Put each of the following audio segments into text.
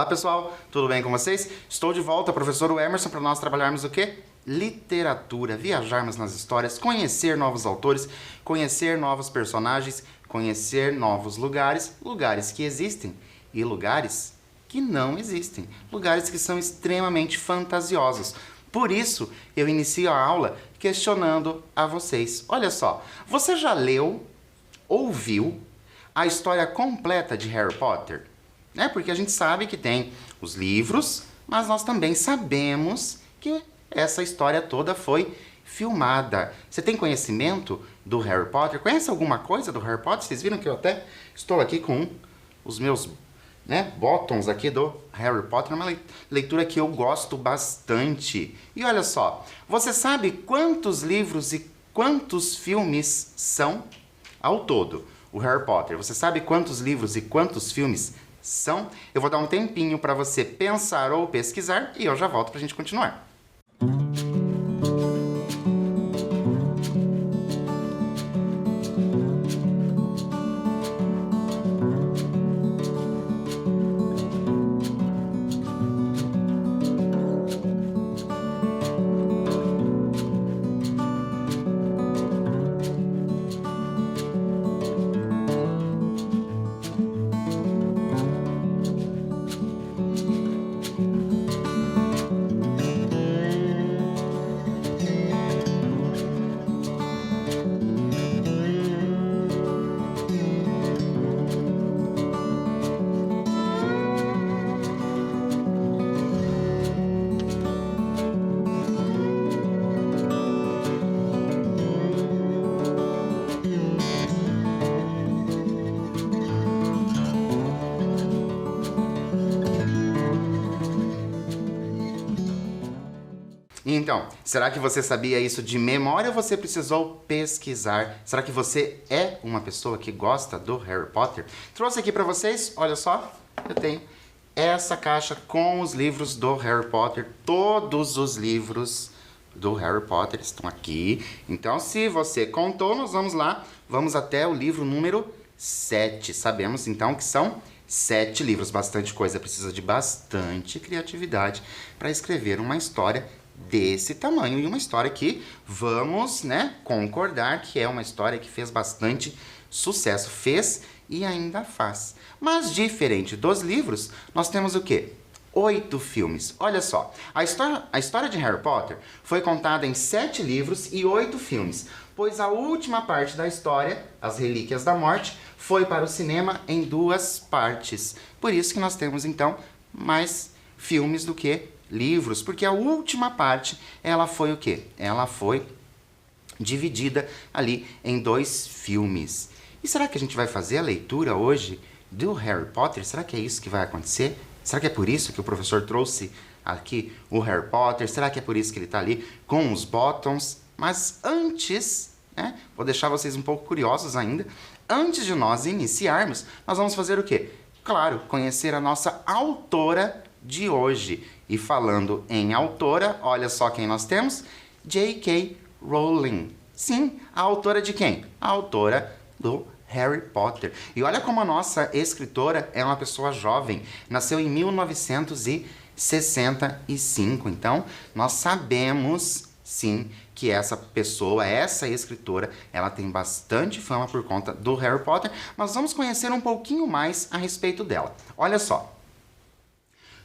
Olá pessoal, tudo bem com vocês? Estou de volta, professor Emerson, para nós trabalharmos o quê? Literatura, viajarmos nas histórias, conhecer novos autores, conhecer novos personagens, conhecer novos lugares, lugares que existem e lugares que não existem, lugares que são extremamente fantasiosos. Por isso, eu inicio a aula questionando a vocês. Olha só, você já leu, ouviu a história completa de Harry Potter? Porque a gente sabe que tem os livros, mas nós também sabemos que essa história toda foi filmada. Você tem conhecimento do Harry Potter? Conhece alguma coisa do Harry Potter? Vocês viram que eu até estou aqui com os meus bottoms aqui do Harry Potter, uma leitura que eu gosto bastante. E olha só, você sabe quantos livros e quantos filmes são ao todo? O Harry Potter, você sabe quantos livros e quantos filmes são? Eu vou dar um tempinho para você pensar ou pesquisar e eu já volto para a gente continuar. Então, será que você sabia isso de memória ou você precisou pesquisar? Será que você é uma pessoa que gosta do Harry Potter? Trouxe aqui para vocês, olha só, eu tenho essa caixa com os livros do Harry Potter. Todos os livros do Harry Potter estão aqui. Então, se você contou, nós vamos lá, vamos até o livro número 7. Sabemos, então, que são 7 livros. Bastante coisa, precisa de bastante criatividade para escrever uma história desse tamanho, e uma história que vamos, concordar que é uma história que fez bastante sucesso, fez e ainda faz. Mas diferente dos livros, nós temos o quê? 8 filmes. Olha só, a história de Harry Potter foi contada em 7 livros e 8 filmes, pois a última parte da história, As Relíquias da Morte, foi para o cinema em 2 partes. Por isso que nós temos então mais filmes do que livros, porque a última parte, ela foi o quê? Ela foi dividida ali em 2 filmes. E será que a gente vai fazer a leitura hoje do Harry Potter? Será que é isso que vai acontecer? Será que é por isso que o professor trouxe aqui o Harry Potter? Será que é por isso que ele está ali com os bottoms? Mas antes, vou deixar vocês um pouco curiosos ainda, antes de nós iniciarmos, nós vamos fazer o quê? Claro, conhecer a nossa autora de hoje. E falando em autora, olha só quem nós temos, J.K. Rowling. Sim, a autora de quem? A autora do Harry Potter. E olha como a nossa escritora é uma pessoa jovem, nasceu em 1965. Então, nós sabemos, sim, que essa pessoa, essa escritora, ela tem bastante fama por conta do Harry Potter, mas vamos conhecer um pouquinho mais a respeito dela. Olha só.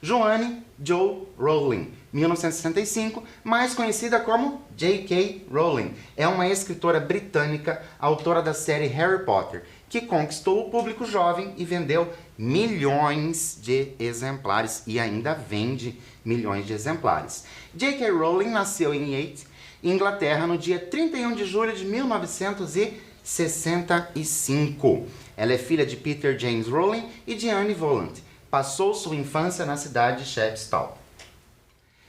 Joanne Jo Rowling, 1965, mais conhecida como J.K. Rowling. É uma escritora britânica, autora da série Harry Potter, que conquistou o público jovem e vendeu milhões de exemplares, e ainda vende milhões de exemplares. J.K. Rowling nasceu em Yate, Inglaterra, no dia 31 de julho de 1965. Ela é filha de Peter James Rowling e de Anne Volant. Passou sua infância na cidade de Chepstow.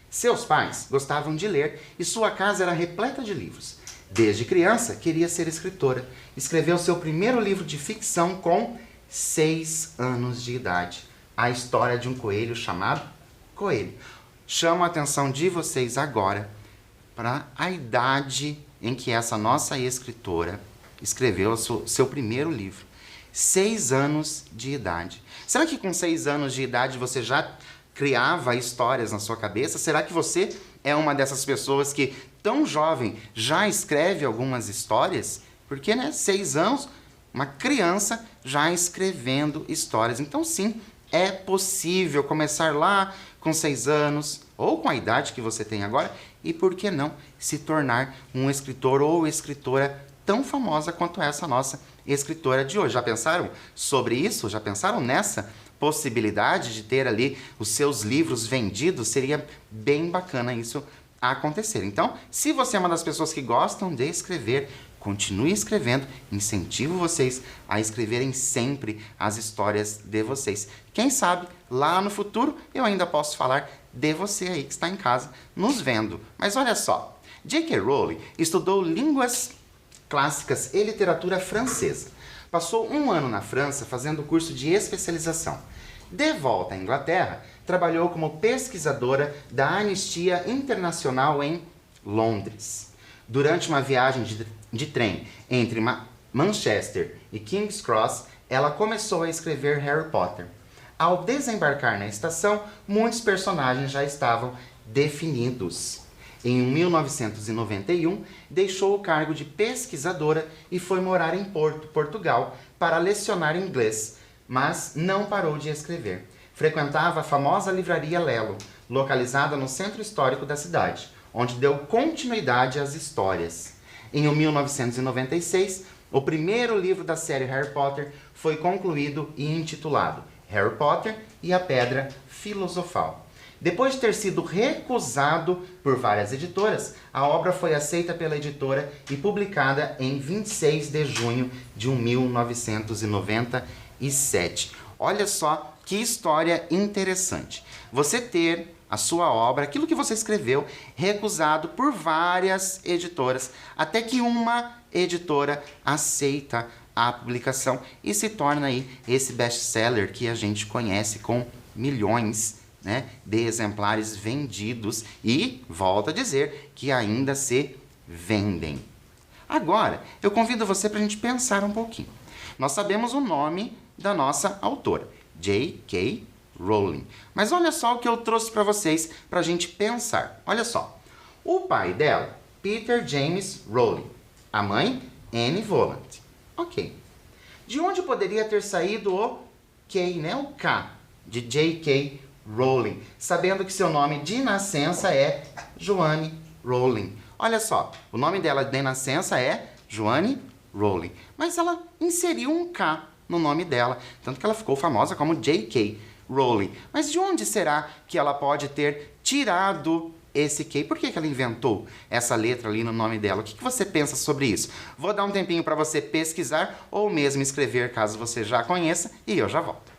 Seus pais gostavam de ler e sua casa era repleta de livros. Desde criança, queria ser escritora. Escreveu seu primeiro livro de ficção com 6 anos de idade. A história de um coelho chamado Coelho. Chamo a atenção de vocês agora para a idade em que essa nossa escritora escreveu seu primeiro livro. 6 anos de idade. Será que com 6 anos de idade você já criava histórias na sua cabeça? Será que você é uma dessas pessoas que, tão jovem, já escreve algumas histórias? Porque, né, 6 anos, uma criança já escrevendo histórias. Então, sim, é possível começar lá com 6 anos, ou com a idade que você tem agora, e por que não se tornar um escritor ou escritora tão famosa quanto essa nossa escritora de hoje. Já pensaram sobre isso? Já pensaram nessa possibilidade de ter ali os seus livros vendidos? Seria bem bacana isso acontecer. Então, se você é uma das pessoas que gostam de escrever, continue escrevendo, incentivo vocês a escreverem sempre as histórias de vocês. Quem sabe, lá no futuro, eu ainda posso falar de você aí que está em casa nos vendo. Mas olha só, J.K. Rowling estudou línguas clássicas e literatura francesa. Passou 1 ano na França fazendo curso de especialização. De volta à Inglaterra, trabalhou como pesquisadora da Anistia Internacional em Londres. Durante uma viagem de trem entre Manchester e King's Cross, ela começou a escrever Harry Potter. Ao desembarcar na estação, muitos personagens já estavam definidos. Em 1991, deixou o cargo de pesquisadora e foi morar em Portugal, para lecionar inglês, mas não parou de escrever. Frequentava a famosa livraria Lelo, localizada no centro histórico da cidade, onde deu continuidade às histórias. Em 1996, o primeiro livro da série Harry Potter foi concluído e intitulado Harry Potter e a Pedra Filosofal. Depois de ter sido recusado por várias editoras, a obra foi aceita pela editora e publicada em 26 de junho de 1997. Olha só que história interessante. Você ter a sua obra, aquilo que você escreveu, recusado por várias editoras, até que uma editora aceita a publicação e se torna aí esse best-seller que a gente conhece com milhões, né, de exemplares vendidos e, volto a dizer, que ainda se vendem. Agora, eu convido você para a gente pensar um pouquinho. Nós sabemos o nome da nossa autora, J.K. Rowling. Mas olha só o que eu trouxe para vocês para a gente pensar. Olha só. O pai dela, Peter James Rowling. A mãe, Anne Volant. Ok. De onde poderia ter saído o K, né? O K de J.K. Rowling, sabendo que seu nome de nascença é Joanne Rowling. Olha só, o nome dela de nascença é Joanne Rowling, mas ela inseriu um K no nome dela, tanto que ela ficou famosa como J.K. Rowling. Mas de onde será que ela pode ter tirado esse K? Por que ela inventou essa letra ali no nome dela? O que você pensa sobre isso? Vou dar um tempinho para você pesquisar ou mesmo escrever, caso você já conheça, e eu já volto.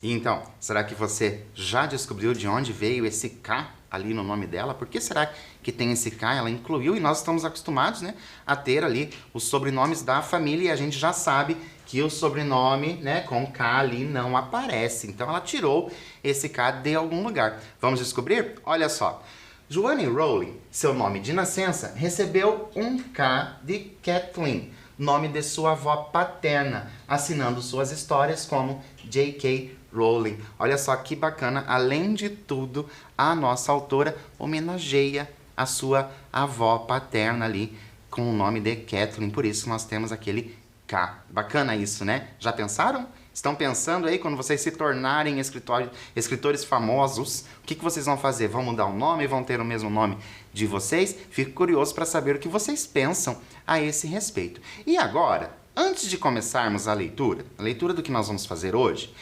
Então, será que você já descobriu de onde veio esse K ali no nome dela? Por que será que tem esse K? Ela incluiu e nós estamos acostumados, né, a ter ali os sobrenomes da família e a gente já sabe que o sobrenome, né, com K ali não aparece. Então ela tirou esse K de algum lugar. Vamos descobrir? Olha só. Joanne Rowling, seu nome de nascença, recebeu um K de Kathleen, nome de sua avó paterna, assinando suas histórias como J.K. Rowling. Olha só que bacana, além de tudo, a nossa autora homenageia a sua avó paterna ali com o nome de Kathleen, por isso nós temos aquele ficar. Bacana isso, né? Já pensaram? Estão pensando aí quando vocês se tornarem escritores famosos, o que vocês vão fazer? Vão mudar o nome? Vão ter o mesmo nome de vocês? Fico curioso para saber o que vocês pensam a esse respeito. E agora, antes de começarmos a leitura do que nós vamos fazer hoje,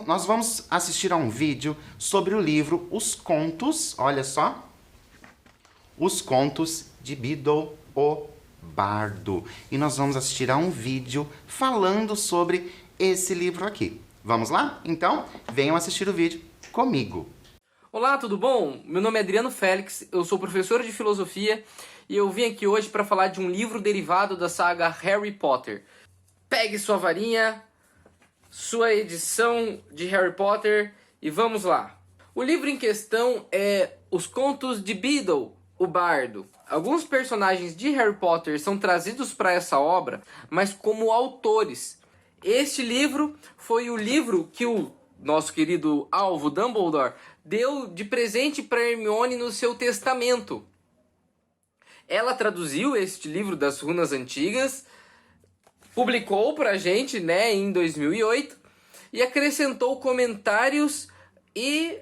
nós vamos assistir a um vídeo sobre o livro Os Contos, olha só, Os Contos de Biddle, o Bardo. E nós vamos assistir a um vídeo falando sobre esse livro aqui. Vamos lá? Então, venham assistir o vídeo comigo. Olá, tudo bom? Meu nome é Adriano Félix, eu sou professor de filosofia e eu vim aqui hoje para falar de um livro derivado da saga Harry Potter. Pegue sua varinha, sua edição de Harry Potter e vamos lá. O livro em questão é Os Contos de Biddle, o Bardo. Alguns personagens de Harry Potter são trazidos para essa obra, mas como autores. Este livro foi o livro que o nosso querido alvo Dumbledore deu de presente para Hermione no seu testamento. Ela traduziu este livro das runas antigas, publicou para a gente, né, em 2008 e acrescentou comentários e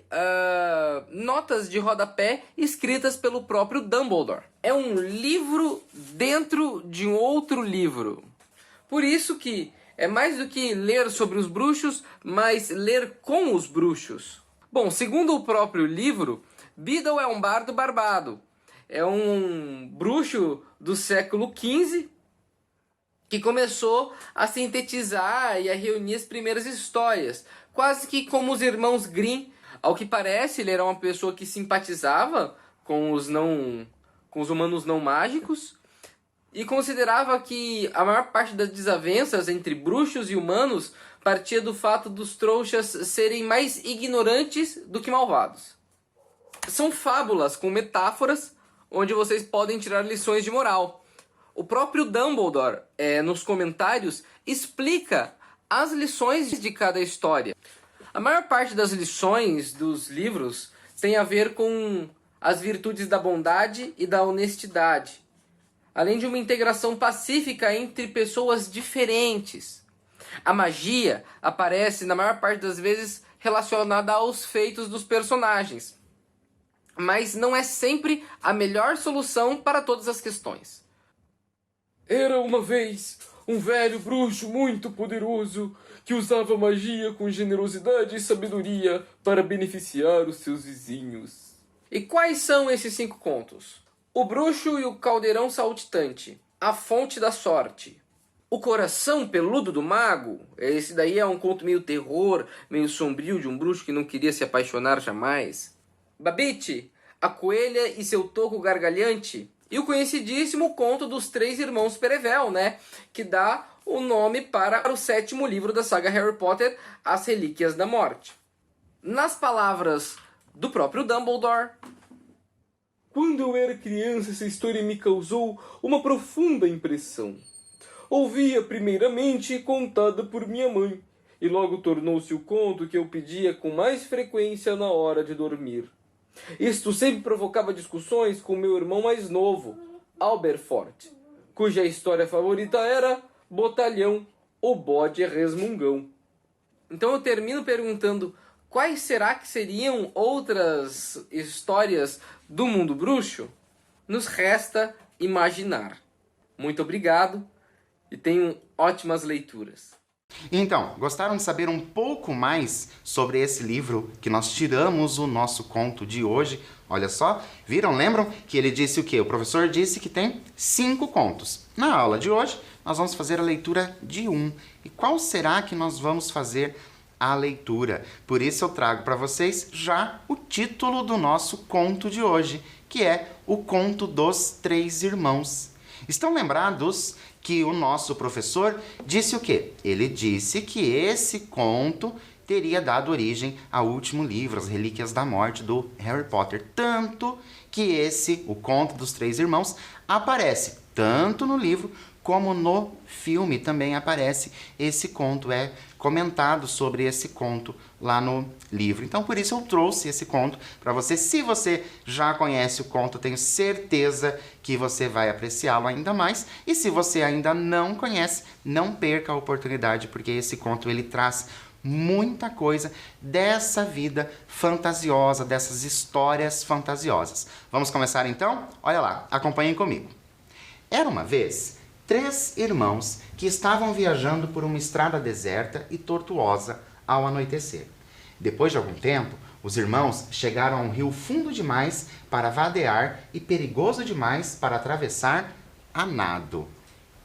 notas de rodapé escritas pelo próprio Dumbledore. É um livro dentro de um outro livro. Por isso que é mais do que ler sobre os bruxos, mas ler com os bruxos. Bom, segundo o próprio livro, Biddle é um bardo barbado. É um bruxo do século XV que começou a sintetizar e a reunir as primeiras histórias. Quase que como os irmãos Grimm. Ao que parece, ele era uma pessoa que simpatizava com os humanos não mágicos. E considerava que a maior parte das desavenças entre bruxos e humanos partia do fato dos trouxas serem mais ignorantes do que malvados. São fábulas com metáforas onde vocês podem tirar lições de moral. O próprio Dumbledore, nos comentários, explica as lições de cada história. A maior parte das lições dos livros tem a ver com as virtudes da bondade e da honestidade, além de uma integração pacífica entre pessoas diferentes. A magia aparece, na maior parte das vezes, relacionada aos feitos dos personagens, mas não é sempre a melhor solução para todas as questões. Era uma vez um velho bruxo muito poderoso que usava magia com generosidade e sabedoria para beneficiar os seus vizinhos. E quais são esses 5 contos? O Bruxo e o Caldeirão Saltitante, A Fonte da Sorte, O Coração Peludo do Mago, esse daí é um conto meio terror, meio sombrio de um bruxo que não queria se apaixonar jamais. Babette, A Coelha e Seu Toco Gargalhante, e o conhecidíssimo conto dos 3 irmãos Perevel, né, que dá o nome para o 7º livro da saga Harry Potter, As Relíquias da Morte. Nas palavras do próprio Dumbledore: quando eu era criança, essa história me causou uma profunda impressão. Ouvi-a primeiramente contada por minha mãe, e logo tornou-se o conto que eu pedia com mais frequência na hora de dormir. Isto sempre provocava discussões com meu irmão mais novo, Alberfort, cuja história favorita era Botalhão, o Bode Resmungão. Então eu termino perguntando: quais será que seriam outras histórias do mundo bruxo? Nos resta imaginar. Muito obrigado e tenham ótimas leituras. Então, gostaram de saber um pouco mais sobre esse livro que nós tiramos o nosso conto de hoje? Olha só, viram? Lembram que ele disse o quê? O professor disse que tem 5 contos. Na aula de hoje, nós vamos fazer a leitura de 1. E qual será que nós vamos fazer a leitura? Por isso eu trago para vocês já o título do nosso conto de hoje, que é O Conto dos 3 Irmãos. Estão lembrados que o nosso professor disse o quê? Ele disse que esse conto teria dado origem ao último livro, As Relíquias da Morte, do Harry Potter. Tanto que o Conto dos 3 Irmãos, aparece tanto no livro como no filme também aparece esse conto, é comentado sobre esse conto lá no livro. Então, por isso eu trouxe esse conto para você. Se você já conhece o conto, tenho certeza que você vai apreciá-lo ainda mais. E se você ainda não conhece, não perca a oportunidade, porque esse conto ele traz muita coisa dessa vida fantasiosa, dessas histórias fantasiosas. Vamos começar então? Olha lá, acompanhem comigo. Era uma vez 3 irmãos que estavam viajando por uma estrada deserta e tortuosa ao anoitecer. Depois de algum tempo, os irmãos chegaram a um rio fundo demais para vadear e perigoso demais para atravessar a nado.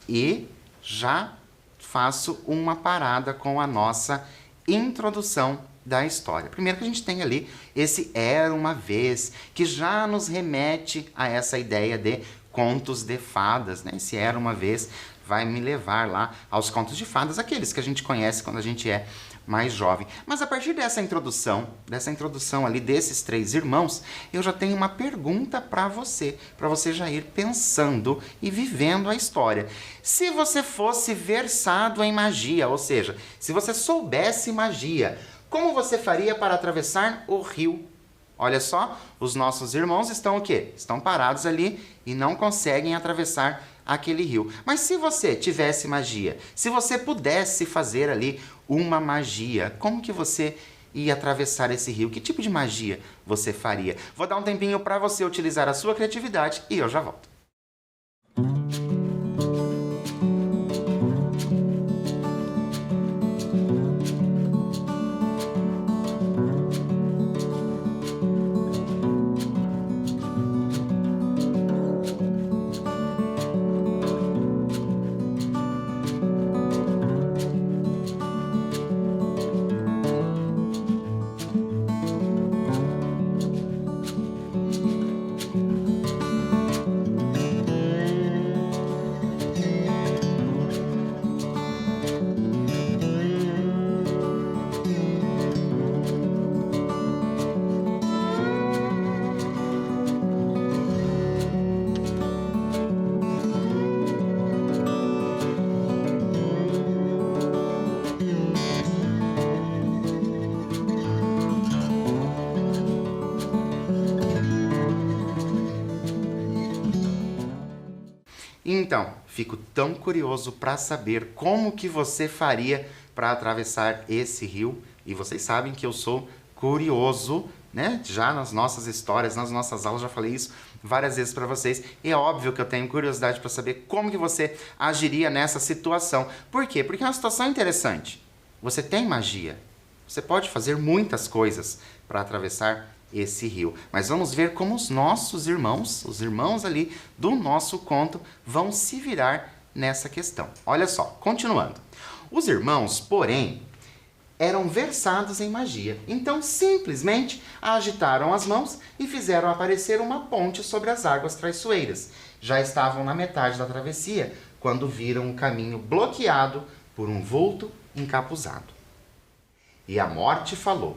E já faço uma parada com a nossa introdução da história. Primeiro que a gente tem ali esse Era uma Vez, que já nos remete a essa ideia de contos de fadas, né? Esse Era uma Vez vai me levar lá aos contos de fadas, aqueles que a gente conhece quando a gente é mais jovem. Mas a partir dessa introdução ali desses 3 irmãos, eu já tenho uma pergunta para você já ir pensando e vivendo a história. Se você fosse versado em magia, ou seja, se você soubesse magia, como você faria para atravessar o rio? Olha só, os nossos irmãos estão o quê? Estão parados ali e não conseguem atravessar aquele rio. Mas se você tivesse magia, se você pudesse fazer ali uma magia, como que você ia atravessar esse rio? Que tipo de magia você faria? Vou dar um tempinho para você utilizar a sua criatividade e eu já volto. Então, fico tão curioso para saber como que você faria para atravessar esse rio. E vocês sabem que eu sou curioso, né? Já nas nossas histórias, nas nossas aulas, já falei isso várias vezes para vocês. E é óbvio que eu tenho curiosidade para saber como que você agiria nessa situação. Por quê? Porque é uma situação interessante. Você tem magia. Você pode fazer muitas coisas para atravessar esse rio. Mas vamos ver como os nossos irmãos, os irmãos ali do nosso conto, vão se virar nessa questão. Olha só, continuando. Os irmãos, porém, eram versados em magia. Então, simplesmente agitaram as mãos e fizeram aparecer uma ponte sobre as águas traiçoeiras. Já estavam na metade da travessia quando viram o caminho bloqueado por um vulto encapuzado. E a morte falou.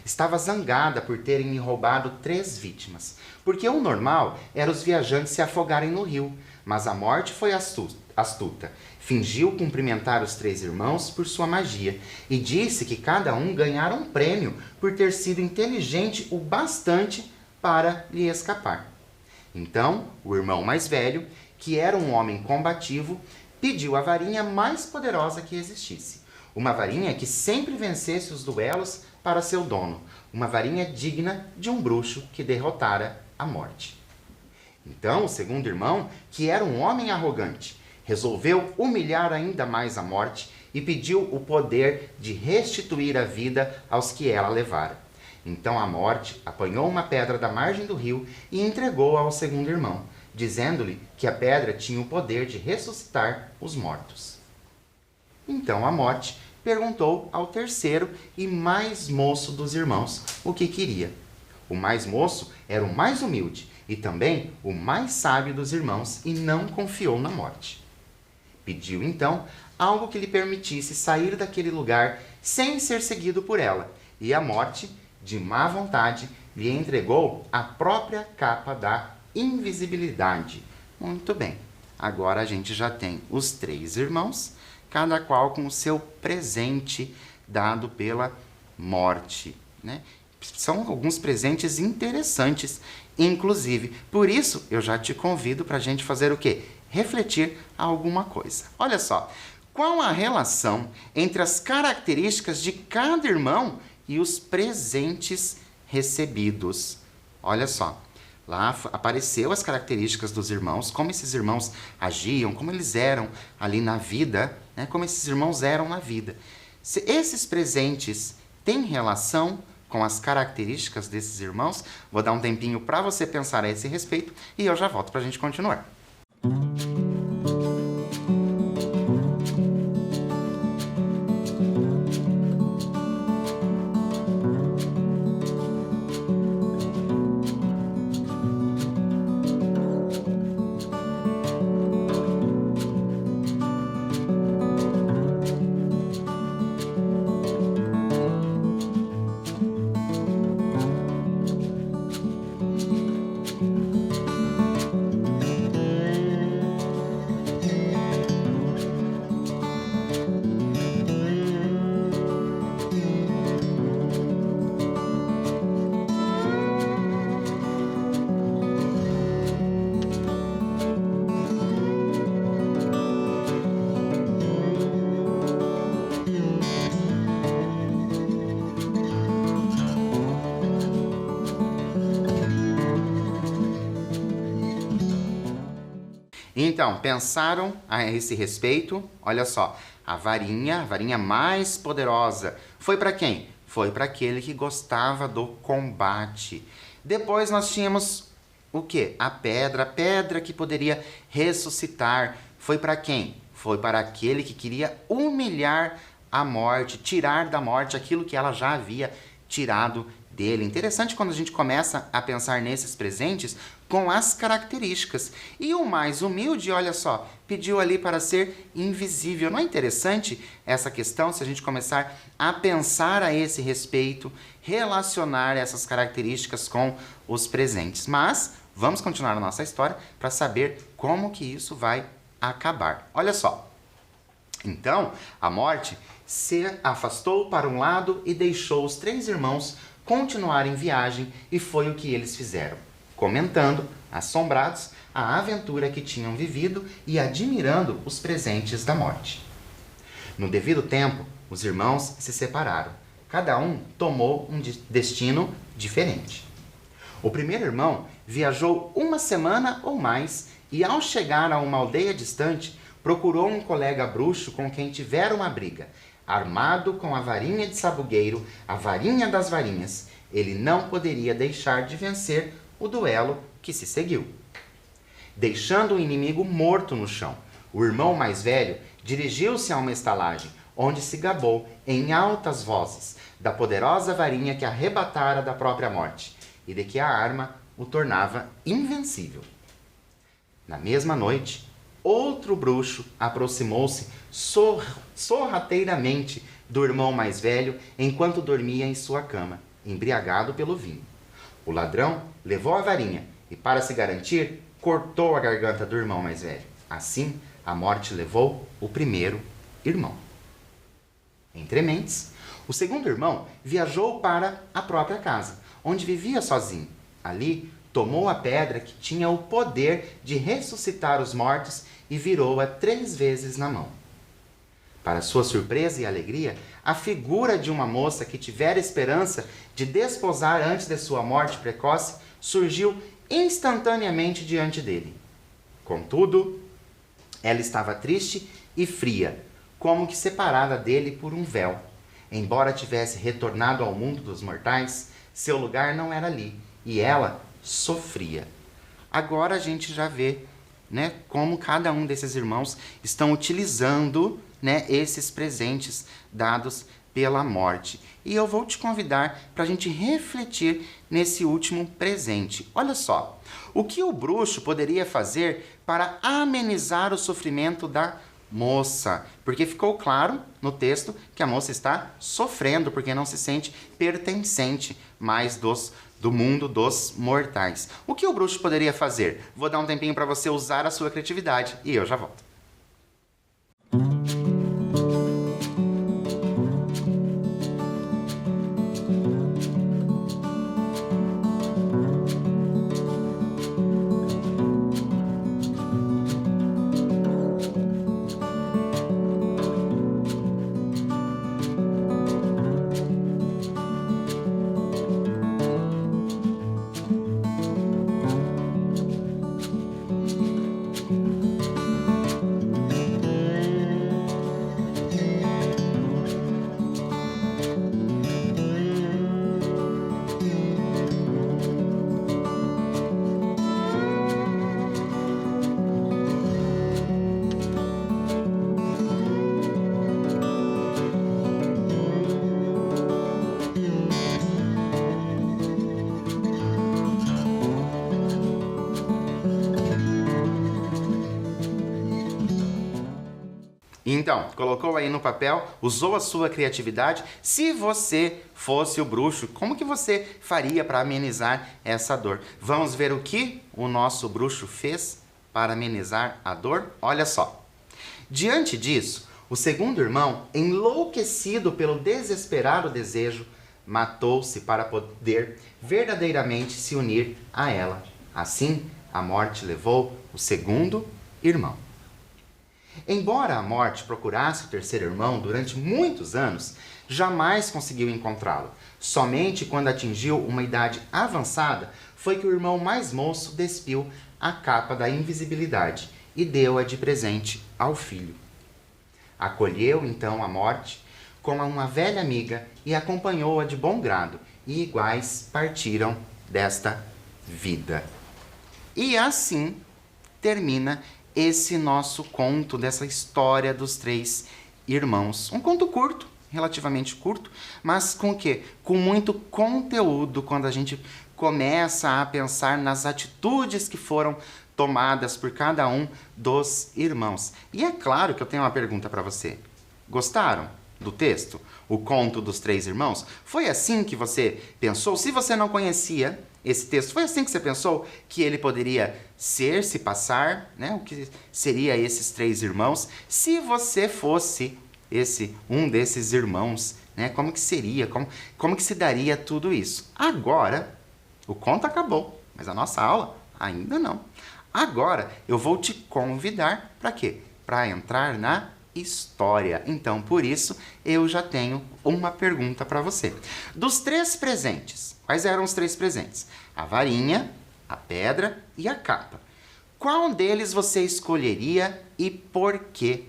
Estava zangada por terem lhe roubado 3 vítimas, porque o normal era os viajantes se afogarem no rio, mas a morte foi astuta. Fingiu cumprimentar os 3 irmãos por sua magia e disse que cada um ganhara um prêmio por ter sido inteligente o bastante para lhe escapar. Então, o irmão mais velho, que era um homem combativo, pediu a varinha mais poderosa que existisse. Uma varinha que sempre vencesse os duelos para seu dono. Uma varinha digna de um bruxo que derrotara a morte. Então, o segundo irmão, que era um homem arrogante, resolveu humilhar ainda mais a morte e pediu o poder de restituir a vida aos que ela levara. Então a morte apanhou uma pedra da margem do rio e entregou-a ao segundo irmão, dizendo-lhe que a pedra tinha o poder de ressuscitar os mortos. Então a morte perguntou ao terceiro e mais moço dos irmãos o que queria. O mais moço era o mais humilde e também o mais sábio dos irmãos e não confiou na morte. Pediu então algo que lhe permitisse sair daquele lugar sem ser seguido por ela, e a morte, de má vontade, lhe entregou a própria capa da invisibilidade. Muito bem. agora a gente já tem os 3 irmãos, cada qual com o seu presente dado pela morte, né? São alguns presentes interessantes, inclusive. Por isso, eu já te convido para a gente fazer o quê? Refletir alguma coisa. Olha só, qual a relação entre as características de cada irmão e os presentes recebidos? Olha só, lá apareceu as características dos irmãos, como esses irmãos agiam, como eles eram ali na vida, né? Como esses irmãos eram na vida. Se esses presentes têm relação com as características desses irmãos, vou dar um tempinho para você pensar a esse respeito e eu já volto para a gente continuar. Então, pensaram a esse respeito? Olha só, a varinha mais poderosa, foi para quem? Foi para aquele que gostava do combate. Depois nós tínhamos o quê? A pedra que poderia ressuscitar. Foi para quem? Foi para aquele que queria humilhar a morte, tirar da morte aquilo que ela já havia tirado dele. Interessante quando a gente começa a pensar nesses presentes com as características. E o mais humilde, olha só, pediu ali para ser invisível. Não é interessante essa questão, se a gente começar a pensar a esse respeito, relacionar essas características com os presentes. Mas vamos continuar a nossa história para saber como que isso vai acabar. Olha só. Então, a morte se afastou para um lado e deixou os 3 irmãos continuarem viagem, e foi o que eles fizeram, comentando, assombrados, a aventura que tinham vivido e admirando os presentes da morte. No devido tempo, os irmãos se separaram. Cada um tomou um destino diferente. O primeiro irmão viajou 1 semana ou mais e, ao chegar a uma aldeia distante, procurou um colega bruxo com quem tivera uma briga. Armado com a varinha de sabugueiro, a varinha das varinhas, ele não poderia deixar de vencer o duelo que se seguiu. Deixando o inimigo morto no chão, o irmão mais velho dirigiu-se a uma estalagem, onde se gabou em altas vozes da poderosa varinha que arrebatara da própria morte e de que a arma o tornava invencível. Na mesma noite, outro bruxo aproximou-se sorrateiramente do irmão mais velho enquanto dormia em sua cama, embriagado pelo vinho. O ladrão levou a varinha e, para se garantir, cortou a garganta do irmão mais velho. Assim, a morte levou o primeiro irmão. Entre mentes, o segundo irmão viajou para a própria casa, onde vivia sozinho. Ali, tomou a pedra que tinha o poder de ressuscitar os mortos e virou-a 3 vezes na mão. Para sua surpresa e alegria, a figura de uma moça que tivera esperança de desposar antes de sua morte precoce surgiu instantaneamente diante dele. Contudo, ela estava triste e fria, como que separada dele por um véu. Embora tivesse retornado ao mundo dos mortais, seu lugar não era ali, e ela sofria. Agora a gente já vê, né, como cada um desses irmãos estão utilizando, né, esses presentes dados pela morte. E eu vou te convidar para a gente refletir nesse último presente. Olha só, o que o bruxo poderia fazer para amenizar o sofrimento da moça, porque ficou claro no texto que a moça está sofrendo porque não se sente pertencente mais do mundo dos mortais. O que o bruxo poderia fazer? Vou dar um tempinho para você usar a sua criatividade e eu já volto. Então, colocou aí no papel, usou a sua criatividade. Se você fosse o bruxo, como que você faria para amenizar essa dor? Vamos ver o que o nosso bruxo fez para amenizar a dor? Olha só. Diante disso, o segundo irmão, enlouquecido pelo desesperado desejo, matou-se para poder verdadeiramente se unir a ela. Assim, a morte levou o segundo irmão. Embora a morte procurasse o terceiro irmão durante muitos anos, jamais conseguiu encontrá-lo. Somente quando atingiu uma idade avançada foi que o irmão mais moço despiu a capa da invisibilidade e deu-a de presente ao filho. Acolheu então a morte como uma velha amiga e acompanhou-a de bom grado, e iguais partiram desta vida. E assim termina esse nosso conto dessa história dos três irmãos. Um conto curto, relativamente curto, mas com o quê? Com muito conteúdo quando a gente começa a pensar nas atitudes que foram tomadas por cada um dos irmãos. E é claro que eu tenho uma pergunta para você. Gostaram do texto? O conto dos três irmãos? Foi assim que você pensou? Se você não conhecia esse texto, foi assim que você pensou que ele poderia se passar, né? O que seria esses três irmãos? Se você fosse um desses irmãos, né? Como que seria? Como que se daria tudo isso? Agora, o conto acabou, mas a nossa aula ainda não. Agora, eu vou te convidar para quê? Para entrar na história. Então, por isso, eu já tenho uma pergunta para você. Dos três presentes, quais eram os três presentes? A varinha, a pedra e a capa. Qual deles você escolheria e por quê?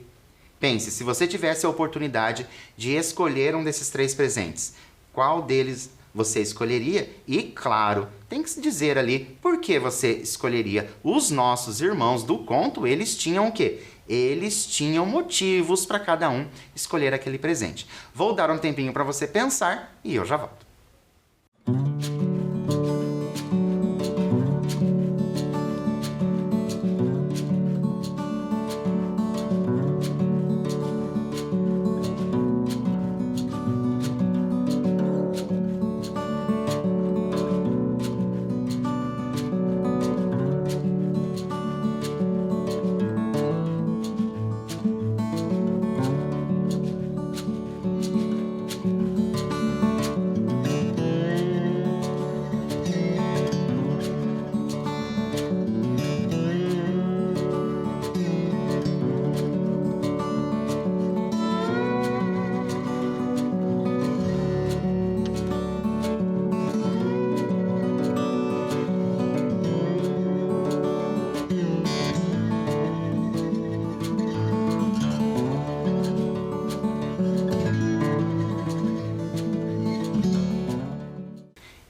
Pense, se você tivesse a oportunidade de escolher um desses três presentes, qual deles você escolheria? E, claro, tem que se dizer ali por que você escolheria. Os nossos irmãos do conto, eles tinham o quê? Eles tinham motivos para cada um escolher aquele presente. Vou dar um tempinho para você pensar e eu já volto.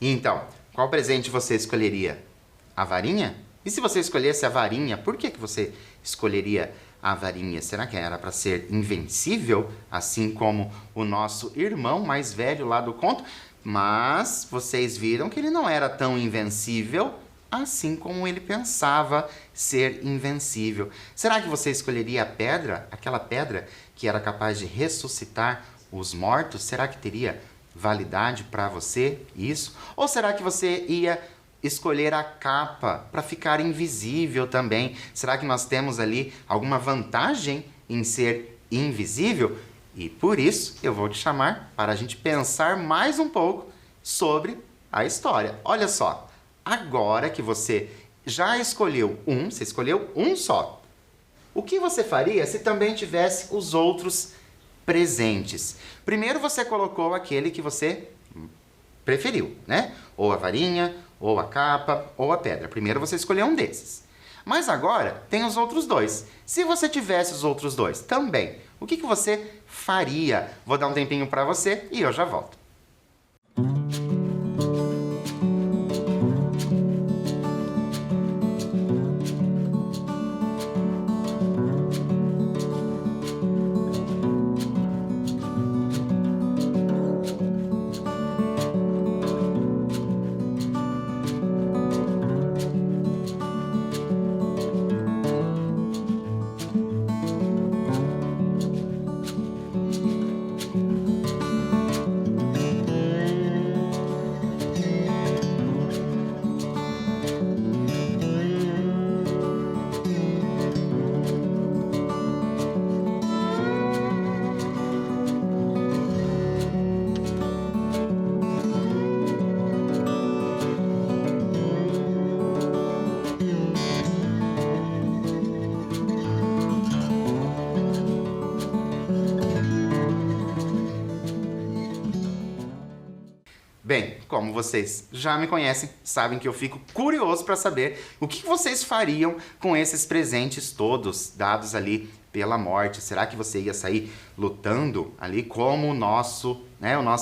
Então, qual presente você escolheria? A varinha? E se você escolhesse a varinha, por que você escolheria a varinha? Será que era para ser invencível, assim como o nosso irmão mais velho lá do conto? Mas vocês viram que ele não era tão invencível assim como ele pensava ser invencível. Será que você escolheria a pedra, aquela pedra que era capaz de ressuscitar os mortos? Será que teria validade para você isso? Ou será que você ia escolher a capa para ficar invisível também? Será que nós temos ali alguma vantagem em ser invisível? E por isso eu vou te chamar para a gente pensar mais um pouco sobre a história. Olha só, agora que você já escolheu um, você escolheu um só. O que você faria se também tivesse os outros presentes? Primeiro você colocou aquele que você preferiu, né? Ou a varinha, ou a capa, ou a pedra. Primeiro você escolheu um desses. Mas agora tem os outros dois. Se você tivesse os outros dois também, o que você faria? Vou dar um tempinho para você e eu já volto. Bem, como vocês já me conhecem, sabem que eu fico curioso para saber o que vocês fariam com esses presentes todos dados ali pela morte. Será que você ia sair lutando ali como o nosso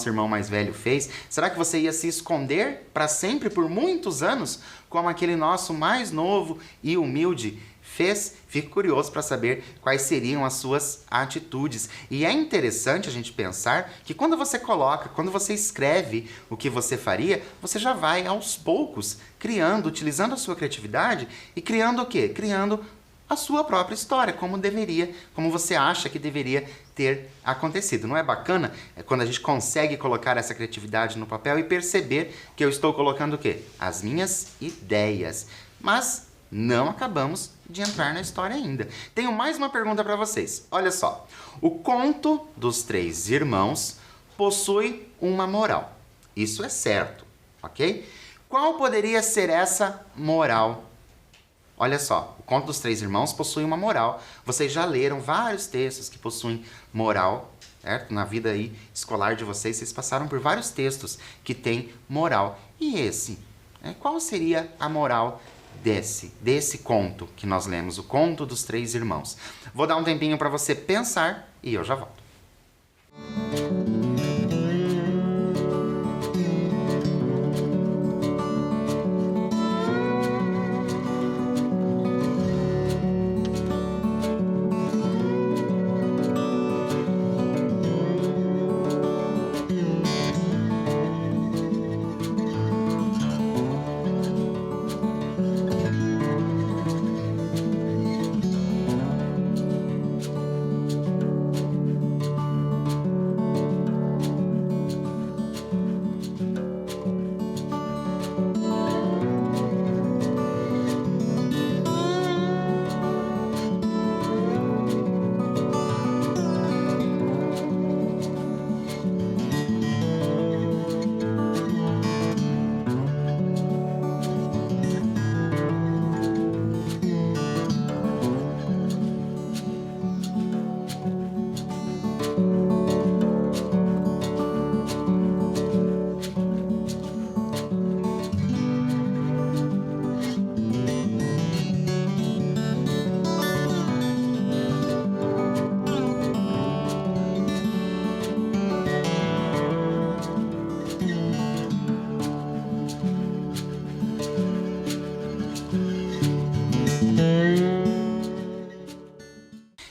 irmão mais velho fez? Será que você ia se esconder para sempre por muitos anos como aquele nosso mais novo e humilde fez? Fico curioso para saber quais seriam as suas atitudes. E é interessante a gente pensar que quando você escreve o que você faria, você já vai aos poucos criando, utilizando a sua criatividade e criando o quê? Criando a sua própria história, como você acha que deveria ter acontecido. Não é bacana? É quando a gente consegue colocar essa criatividade no papel e perceber que eu estou colocando o quê? As minhas ideias. Mas não acabamos de entrar na história ainda. Tenho mais uma pergunta para vocês. Olha só. O conto dos três irmãos possui uma moral. Isso é certo, ok? Qual poderia ser essa moral? Olha só, o conto dos três irmãos possui uma moral. Vocês já leram vários textos que possuem moral, certo? Na vida aí escolar de vocês passaram por vários textos que têm moral. E esse? Qual seria a moral desse conto que nós lemos, o conto dos três irmãos? Vou dar um tempinho para você pensar e eu já volto.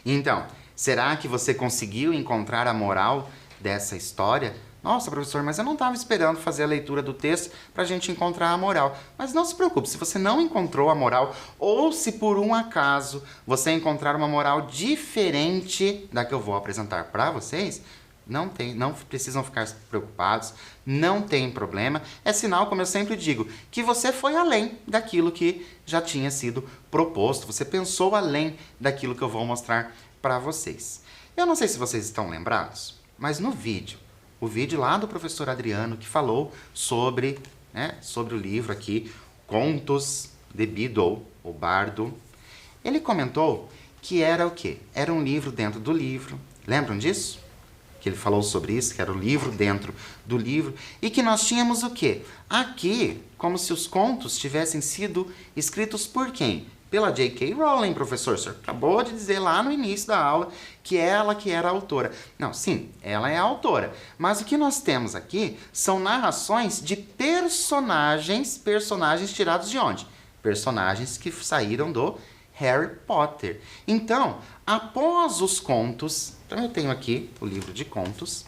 Então, será que você conseguiu encontrar a moral dessa história? Nossa, professor, mas eu não estava esperando fazer a leitura do texto para a gente encontrar a moral. Mas não se preocupe, se você não encontrou a moral, ou se por um acaso você encontrar uma moral diferente da que eu vou apresentar para vocês, não precisam ficar preocupados, não tem problema. É sinal, como eu sempre digo, que você foi além daquilo que já tinha sido proposto. Você pensou além daquilo que eu vou mostrar para vocês. Eu não sei se vocês estão lembrados, mas no vídeo, o vídeo lá do professor Adriano, que falou sobre o livro aqui, Contos de Beedle, o Bardo, ele comentou que era o quê? Era um livro dentro do livro. Lembram disso? Que ele falou sobre isso, que era o livro dentro do livro. E que nós tínhamos o quê? Aqui, como se os contos tivessem sido escritos por quem? Pela J.K. Rowling, professor. O senhor acabou de dizer lá no início da aula que ela que era a autora. Não, sim, ela é a autora. Mas o que nós temos aqui são narrações de personagens tirados de onde? Personagens que saíram do Harry Potter. Então, após os contos, então eu tenho aqui o livro de contos.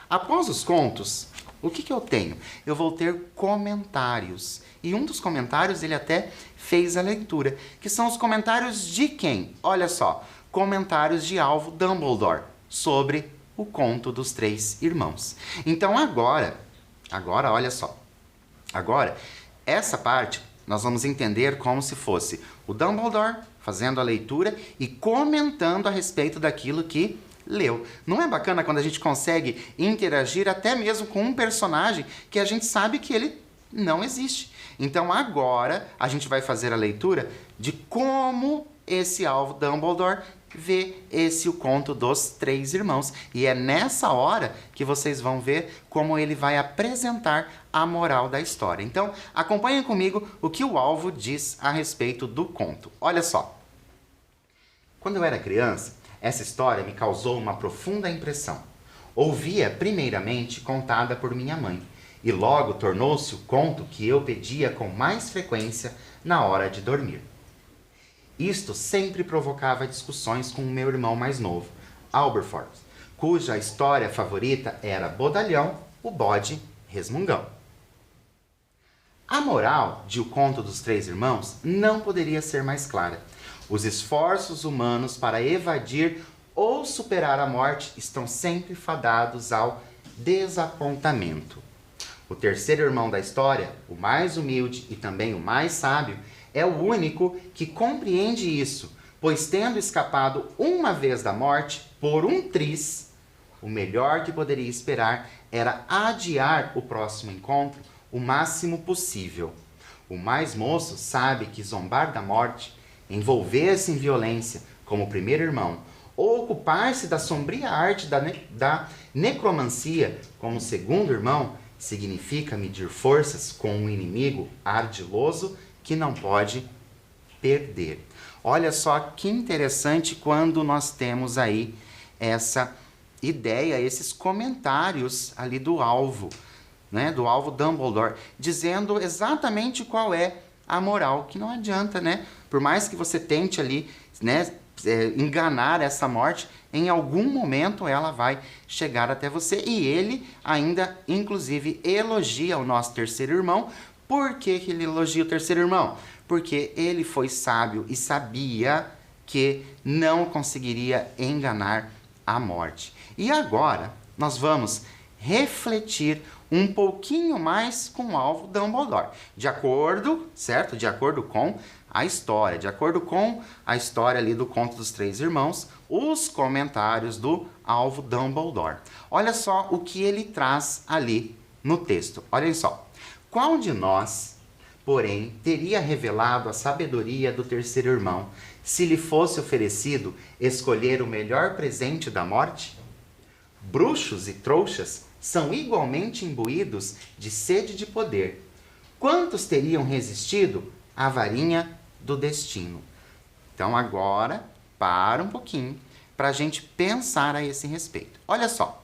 Após os contos, o que eu tenho? Eu vou ter comentários. E um dos comentários ele até fez a leitura, que são os comentários de quem? Olha só, comentários de Alvo Dumbledore sobre o conto dos três irmãos. Então agora, olha só. Agora, essa parte nós vamos entender como se fosse o Dumbledore fazendo a leitura e comentando a respeito daquilo que leu. Não é bacana quando a gente consegue interagir até mesmo com um personagem que a gente sabe que ele não existe. Então agora a gente vai fazer a leitura de como esse Alvo Dumbledore vê o conto dos três irmãos. E é nessa hora que vocês vão ver como ele vai apresentar a moral da história. Então acompanhem comigo o que o Alvo diz a respeito do conto. Olha só. Quando eu era criança, essa história me causou uma profunda impressão. Ouvia primeiramente contada por minha mãe, e logo tornou-se o conto que eu pedia com mais frequência na hora de dormir. Isto sempre provocava discussões com o meu irmão mais novo, Alberford, cuja história favorita era Bodalhão, o bode resmungão. A moral de O Conto dos Três Irmãos não poderia ser mais clara. Os esforços humanos para evadir ou superar a morte estão sempre fadados ao desapontamento. O terceiro irmão da história, o mais humilde e também o mais sábio, é o único que compreende isso, pois tendo escapado uma vez da morte por um triz, o melhor que poderia esperar era adiar o próximo encontro o máximo possível. O mais moço sabe que zombar da morte, envolver-se em violência como o primeiro irmão, ou ocupar-se da sombria arte da necromancia como o segundo irmão, significa medir forças com um inimigo ardiloso que não pode perder. Olha só que interessante quando nós temos aí essa ideia, esses comentários ali do Alvo, né, do Alvo Dumbledore, dizendo exatamente qual é a moral, que não adianta, né? Por mais que você tente ali, né, enganar essa morte, em algum momento ela vai chegar até você. E ele ainda, inclusive, elogia o nosso terceiro irmão. Por que ele elogia o terceiro irmão? Porque ele foi sábio e sabia que não conseguiria enganar a morte. E agora nós vamos refletir um pouquinho mais com o Alvo Dumbledore, de acordo, certo? De acordo com a história, de acordo com a história ali do Conto dos Três Irmãos, os comentários do Alvo Dumbledore. Olha só o que ele traz ali no texto. Olhem só. Qual de nós, porém, teria revelado a sabedoria do terceiro irmão se lhe fosse oferecido escolher o melhor presente da morte? Bruxos e trouxas são igualmente imbuídos de sede de poder. Quantos teriam resistido à varinha do destino? Então agora, para um pouquinho, para a gente pensar a esse respeito. Olha só,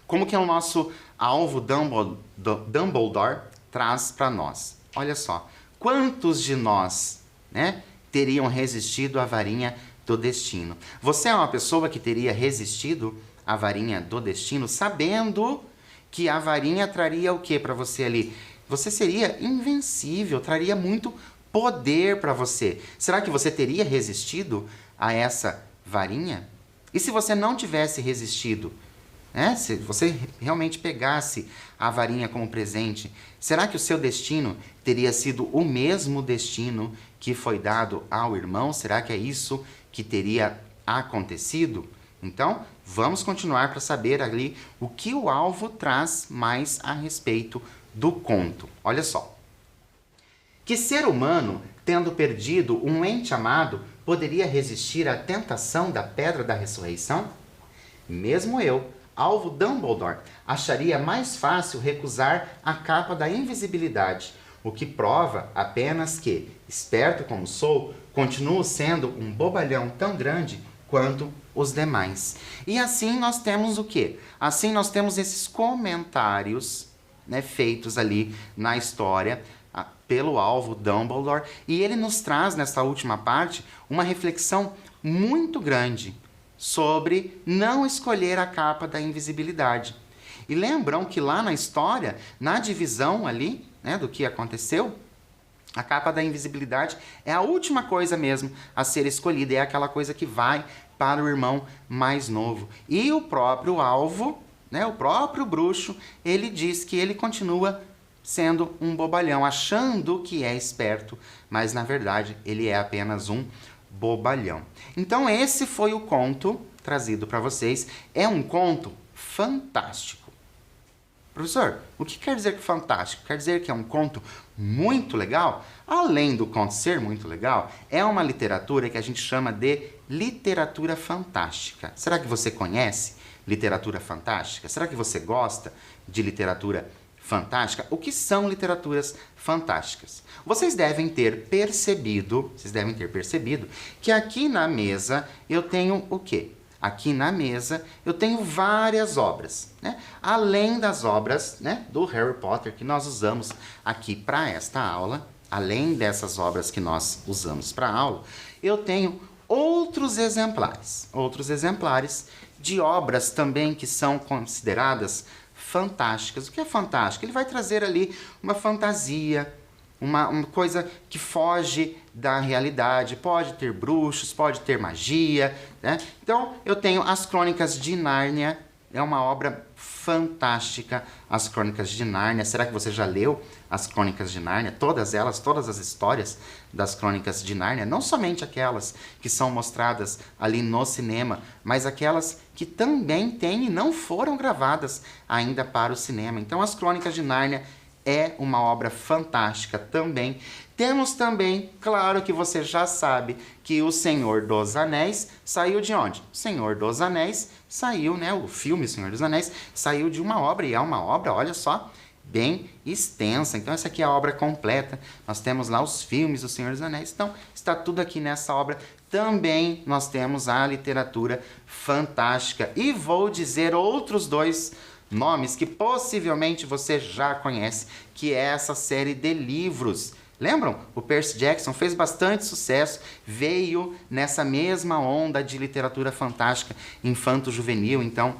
como que o nosso Alvo Dumbledore traz para nós. Olha só, quantos de nós, né, teriam resistido à varinha do destino? Você é uma pessoa que teria resistido à varinha do destino, sabendo que a varinha traria o que para você ali? Você seria invencível, traria muito poder para você. Será que você teria resistido a essa varinha? E se você não tivesse resistido, né? Se você realmente pegasse a varinha como presente, será que o seu destino teria sido o mesmo destino que foi dado ao irmão? Será que é isso que teria acontecido? Então, vamos continuar para saber ali o que o alvo traz mais a respeito do conto. Olha só. Que ser humano, tendo perdido um ente amado, poderia resistir à tentação da Pedra da Ressurreição? Mesmo eu, alvo Dumbledore, acharia mais fácil recusar a capa da invisibilidade, o que prova apenas que, esperto como sou, continuo sendo um bobalhão tão grande quanto os demais. E assim nós temos o quê? Assim nós temos esses comentários, né, feitos ali na história pelo alvo Dumbledore, e ele nos traz nessa última parte uma reflexão muito grande sobre não escolher a capa da invisibilidade. E lembram que lá na história, na divisão ali, né, do que aconteceu, a capa da invisibilidade é a última coisa mesmo a ser escolhida, é aquela coisa que vai para o irmão mais novo. E o próprio alvo, né, o próprio bruxo, ele diz que ele continua sendo um bobalhão, achando que é esperto, mas na verdade ele é apenas um bobalhão. Então esse foi o conto trazido para vocês. É um conto fantástico. Professor, o que quer dizer que fantástico? Quer dizer que é um conto muito legal? Além do conto ser muito legal, é uma literatura que a gente chama de literatura fantástica. Será que você conhece literatura fantástica? Será que você gosta de literatura fantástica? O que são literaturas fantásticas? Vocês devem ter percebido que aqui na mesa eu tenho o quê? Aqui na mesa eu tenho várias obras, né? Além das obras, né, do Harry Potter que nós usamos aqui para esta aula, além dessas obras que nós usamos para a aula, eu tenho outros exemplares de obras também que são consideradas fantásticas. O que é fantástico? Ele vai trazer ali uma fantasia, uma coisa que foge da realidade. Pode ter bruxos, pode ter magia, né? Então, eu tenho as Crônicas de Nárnia. É uma obra fantástica, as Crônicas de Nárnia. Será que você já leu as Crônicas de Nárnia? Todas elas, todas as histórias das Crônicas de Nárnia. Não somente aquelas que são mostradas ali no cinema, mas aquelas que também têm e não foram gravadas ainda para o cinema. Então, as Crônicas de Nárnia é uma obra fantástica também. Temos também, claro que você já sabe, que O Senhor dos Anéis saiu de onde? O Senhor dos Anéis saiu, né? O filme Senhor dos Anéis saiu de uma obra, e é uma obra, olha só, bem extensa. Então essa aqui é a obra completa. Nós temos lá os filmes do Senhor dos Anéis. Então está tudo aqui nessa obra. Também nós temos a literatura fantástica. E vou dizer outros dois nomes que possivelmente você já conhece, que é essa série de livros. Lembram? O Percy Jackson fez bastante sucesso, veio nessa mesma onda de literatura fantástica infanto-juvenil. Então,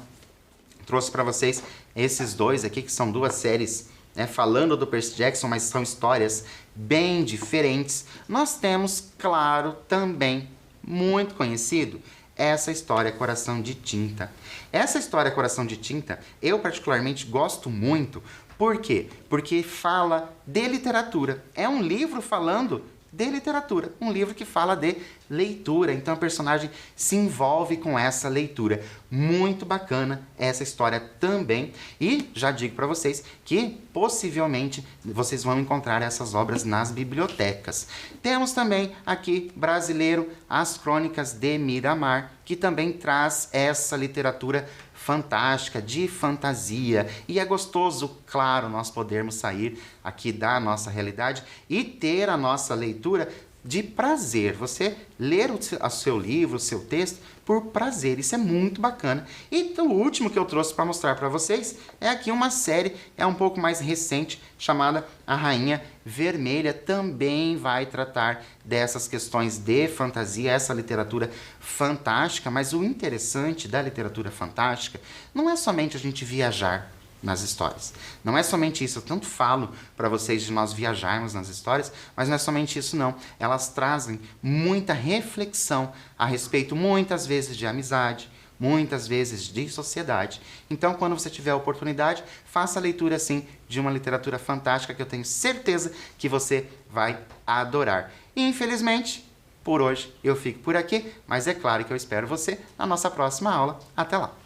trouxe para vocês esses dois aqui, que são duas séries, né, falando do Percy Jackson, mas são histórias bem diferentes. Nós temos, claro, também, muito conhecido, essa história Coração de Tinta. Essa história Coração de Tinta, eu particularmente gosto muito. Por quê? Porque fala de literatura. É um livro falando de literatura. Um livro que fala de leitura. Então, o personagem se envolve com essa leitura. Muito bacana essa história também. E já digo para vocês que, possivelmente, vocês vão encontrar essas obras nas bibliotecas. Temos também aqui, brasileiro, As Crônicas de Miramar, que também traz essa literatura fantástica, de fantasia. E é gostoso, claro, nós podermos sair aqui da nossa realidade e ter a nossa leitura de prazer. Você ler o seu livro, o seu texto, por prazer. Isso é muito bacana. E o último que eu trouxe para mostrar para vocês é aqui uma série, é um pouco mais recente, chamada A Rainha Vermelha. Também vai tratar dessas questões de fantasia, essa literatura fantástica. Mas o interessante da literatura fantástica não é somente a gente viajar nas histórias. Não é somente isso, eu tanto falo para vocês de nós viajarmos nas histórias, mas não é somente isso não. Elas trazem muita reflexão a respeito, muitas vezes, de amizade, muitas vezes de sociedade. Então, quando você tiver a oportunidade, faça a leitura, sim, de uma literatura fantástica que eu tenho certeza que você vai adorar. E, infelizmente, por hoje eu fico por aqui, mas é claro que eu espero você na nossa próxima aula. Até lá!